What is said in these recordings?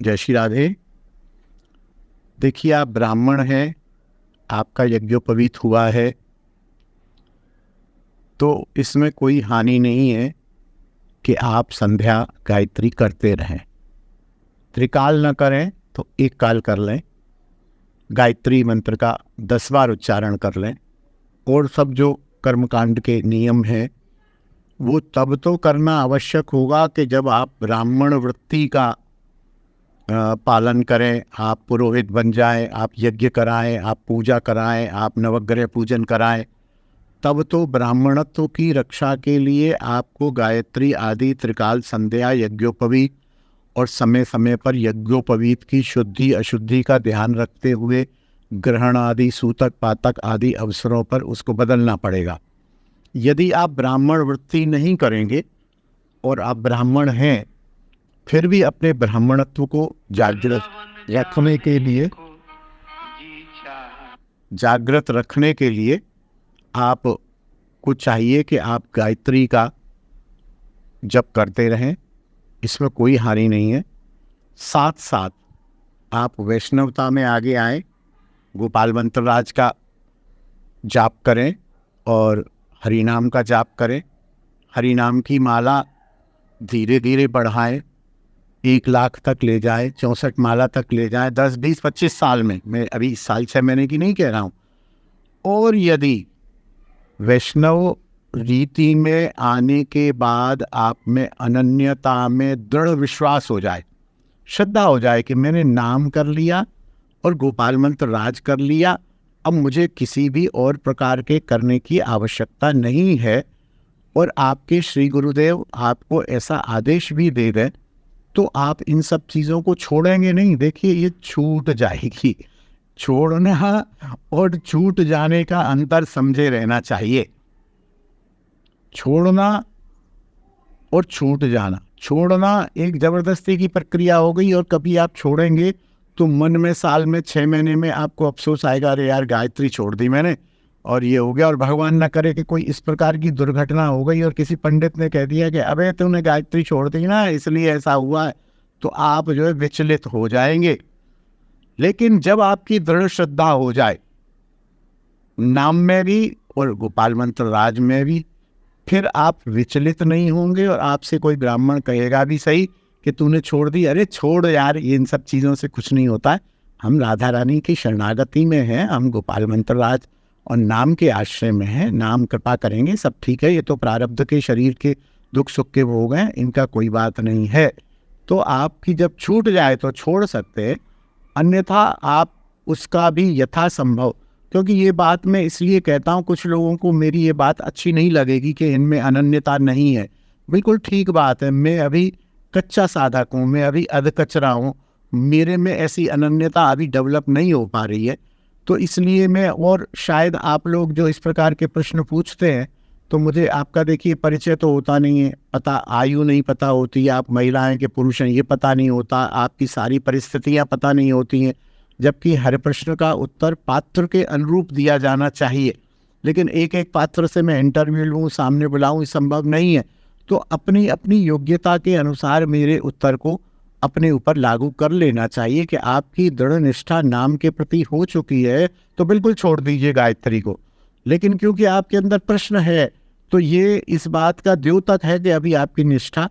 जय श्री राधे। देखिए, आप ब्राह्मण हैं, आपका यज्ञोपवीत हुआ है, तो इसमें कोई हानि नहीं है कि आप संध्या गायत्री करते रहें। त्रिकाल न करें तो एक काल कर लें, गायत्री मंत्र का 10 बार उच्चारण कर लें, और सब जो कर्मकांड के नियम हैं वो तब तो करना आवश्यक होगा कि जब आप ब्राह्मण वृत्ति का पालन करें, आप पुरोहित बन जाएं, आप यज्ञ कराएं, आप पूजा कराएं, आप नवग्रह पूजन कराएं। तब तो ब्राह्मणत्व की रक्षा के लिए आपको गायत्री आदि त्रिकाल संध्या यज्ञोपवीत और समय समय पर यज्ञोपवीत की शुद्धि अशुद्धि का ध्यान रखते हुए ग्रहण आदि सूतक पातक आदि अवसरों पर उसको बदलना पड़ेगा। यदि आप ब्राह्मण वृत्ति नहीं करेंगे और आप ब्राह्मण हैं, फिर भी अपने ब्राह्मणत्व को जागृत रखने के लिए आपको चाहिए कि आप गायत्री का जप करते रहें, इसमें कोई हानि नहीं है। साथ साथ आप वैष्णवता में आगे आए, गोपाल मंत्रराज का जाप करें और हरिनाम का जाप करें। हरिनाम की माला धीरे धीरे बढ़ाएं, 1 लाख तक ले जाए, 64 माला तक ले जाए, 10, 20, 25 साल में। मैं अभी साल 6 महीने की नहीं कह रहा हूँ। और यदि वैष्णव रीति में आने के बाद आप में अनन्यता में दृढ़ विश्वास हो जाए, श्रद्धा हो जाए कि मैंने नाम कर लिया और गोपाल मंत्र राज कर लिया, अब मुझे किसी भी और प्रकार के करने की आवश्यकता नहीं है, और आपके श्री गुरुदेव आपको ऐसा आदेश भी दे दें, तो आप इन सब चीज़ों को छोड़ेंगे नहीं। देखिए, ये छूट जाएगी। छोड़ना और छूट जाने का अंतर समझे रहना चाहिए। छोड़ना और छूट जाना, छोड़ना एक जबरदस्ती की प्रक्रिया हो गई, और कभी आप छोड़ेंगे तो मन में साल में 6 महीने में आपको अफसोस आएगा, अरे यार गायत्री छोड़ दी मैंने और ये हो गया। और भगवान ना करे कि कोई इस प्रकार की दुर्घटना हो गई और किसी पंडित ने कह दिया कि अबे तूने गायत्री छोड़ दी ना, इसलिए ऐसा हुआ है, तो आप जो है विचलित हो जाएंगे। लेकिन जब आपकी दृढ़ श्रद्धा हो जाए, नाम में भी और गोपाल मंत्र राज में भी, फिर आप विचलित नहीं होंगे। और आपसे कोई ब्राह्मण कहेगा भी सही कि तूने छोड़ दी, अरे छोड़ यार, ये इन सब चीज़ों से कुछ नहीं होता है, हम राधा रानी की शरणागति में हैं, हम गोपाल मंत्र राज और नाम के आश्रय में हैं, नाम कृपा करेंगे, सब ठीक है, ये तो प्रारब्ध के शरीर के दुख सुख के भोग हैं, इनका कोई बात नहीं है। तो आपकी जब छूट जाए तो छोड़ सकते हैं, अन्यथा आप उसका भी यथासंभव, क्योंकि ये बात मैं इसलिए कहता हूँ, कुछ लोगों को मेरी ये बात अच्छी नहीं लगेगी कि इनमें अनन्यता नहीं है। बिल्कुल ठीक बात है, मैं अभी कच्चा साधक हूँ, मैं अभी अधकचरा हूँ, मेरे में ऐसी अनन्यता अभी डेवलप नहीं हो पा रही है। तो इसलिए मैं, और शायद आप लोग जो इस प्रकार के प्रश्न पूछते हैं, तो मुझे आपका देखिए परिचय तो होता नहीं है, पता आयु नहीं पता होती, आप महिलाएं के पुरुष हैं ये पता नहीं होता, आपकी सारी परिस्थितियां पता नहीं होती हैं, जबकि हर प्रश्न का उत्तर पात्र के अनुरूप दिया जाना चाहिए। लेकिन एक एक पात्र से मैं इंटरव्यू लूँ, सामने बुलाऊँ, ये संभव नहीं है। तो अपनी अपनी योग्यता के अनुसार मेरे उत्तर को अपने ऊपर लागू कर लेना चाहिए कि आपकी दृढ़ निष्ठा नाम के प्रति हो चुकी है तो बिल्कुल छोड़ दीजिए गायत्री को। लेकिन क्योंकि आपके अंदर प्रश्न है, तो ये इस बात का द्योतक है कि अभी आपकी निष्ठा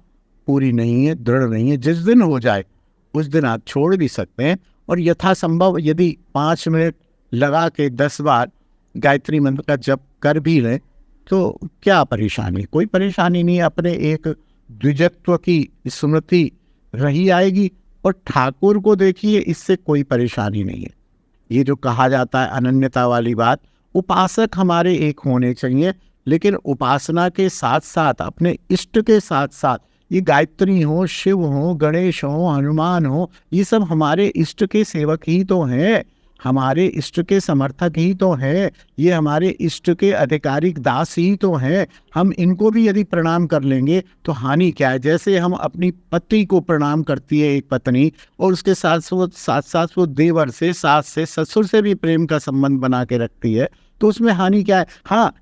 पूरी नहीं है, दृढ़ नहीं है। जिस दिन हो जाए उस दिन आप छोड़ भी सकते हैं, और यथासंभव यदि 5 मिनट लगा के 10 बार गायत्री मंत्र का जप कर भी लें तो क्या परेशानी, कोई परेशानी नहीं है। अपने एक द्विजत्व की स्मृति रही आएगी, और ठाकुर को देखिए, इससे कोई परेशानी नहीं है। ये जो कहा जाता है अनन्यता वाली बात, उपासक हमारे एक होने चाहिए, लेकिन उपासना के साथ साथ अपने इष्ट के साथ साथ, ये गायत्री हो, शिव हो, गणेश हो, हनुमान हो, ये सब हमारे इष्ट के सेवक ही तो हैं, हमारे इष्ट के समर्थक ही तो हैं, ये हमारे इष्ट के आधिकारिक दास ही तो हैं। हम इनको भी यदि प्रणाम कर लेंगे तो हानि क्या है। जैसे हम अपनी पति को प्रणाम करती है एक पत्नी, और उसके साथ साथ वो देवर से, सास से, ससुर से भी प्रेम का संबंध बना के रखती है, तो उसमें हानि क्या है। हाँ,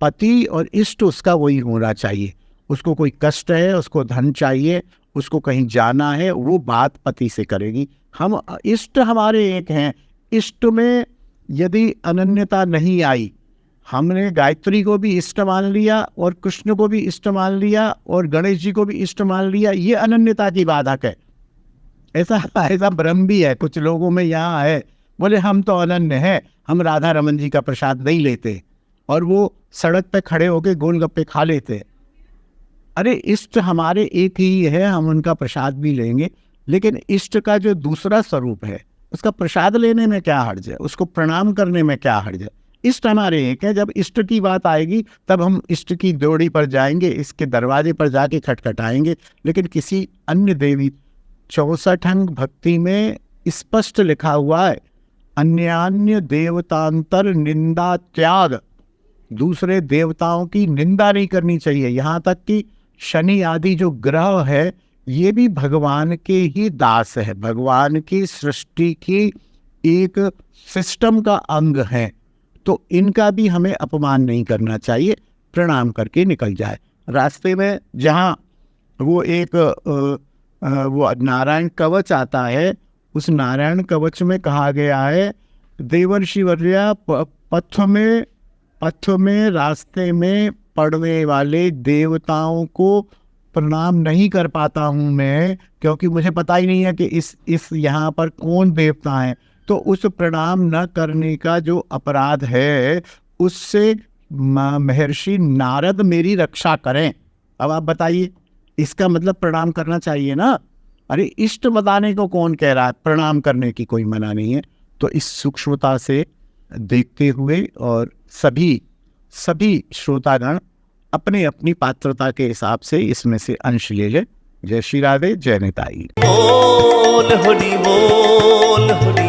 पति और इष्ट उसका वही होना चाहिए, उसको कोई कष्ट है, उसको धन चाहिए उसको कहीं जाना है, वो बात पति से करेगी। हम इष्ट हमारे एक हैं। इष्ट में यदि अनन्यता नहीं आई, हमने गायत्री को भी इष्ट मान लिया और कृष्ण को भी इष्ट मान लिया और गणेश जी को भी इष्ट मान लिया, ये अनन्यता की बाधक है। ऐसा भ्रम भी है कुछ लोगों में यहाँ है, बोले हम तो अनन्य हैं, हम राधा रमन जी का प्रसाद नहीं लेते, और वो सड़क पे खड़े होके गोलगप्पे खा लेते। अरे इष्ट हमारे एक ही है, हम उनका प्रसाद भी लेंगे, लेकिन इष्ट का जो दूसरा स्वरूप है उसका प्रसाद लेने में क्या हर्ज है, उसको प्रणाम करने में क्या हर्ज है। इष्ट हमारे एक है। जब इष्ट की बात आएगी तब हम इष्ट की ड्योढ़ी पर जाएंगे, इसके दरवाजे पर जाके खटखटाएंगे। लेकिन किसी अन्य देवी, 64 अंग भक्ति में स्पष्ट लिखा हुआ है, अन्यान्य देवतांतर निंदा त्याग, दूसरे देवताओं की निंदा नहीं करनी चाहिए। यहाँ तक कि शनि आदि जो ग्रह है ये भी भगवान के ही दास है, भगवान की सृष्टि की एक सिस्टम का अंग है, तो इनका भी हमें अपमान नहीं करना चाहिए, प्रणाम करके निकल जाए। रास्ते में जहाँ वो एक वो नारायण कवच आता है, उस नारायण कवच में कहा गया है, देवर्षिवर्या पथ में रास्ते में पड़ने वाले देवताओं को प्रणाम नहीं कर पाता हूँ मैं, क्योंकि मुझे पता ही नहीं है कि इस यहाँ पर कौन देवता हैं। तो उस प्रणाम न करने का जो अपराध है उससे महर्षि नारद मेरी रक्षा करें। अब आप बताइए, इसका मतलब प्रणाम करना चाहिए ना। अरे इष्ट बताने को कौन कह रहा है, प्रणाम करने की कोई मना नहीं है। तो इस सूक्ष्मता से देखते हुए और सभी श्रोतागण अपने अपनी पात्रता के हिसाब से इसमें से अंश ले ले। जय श्री राधे, जय निताई। बोल हरि बोल हरि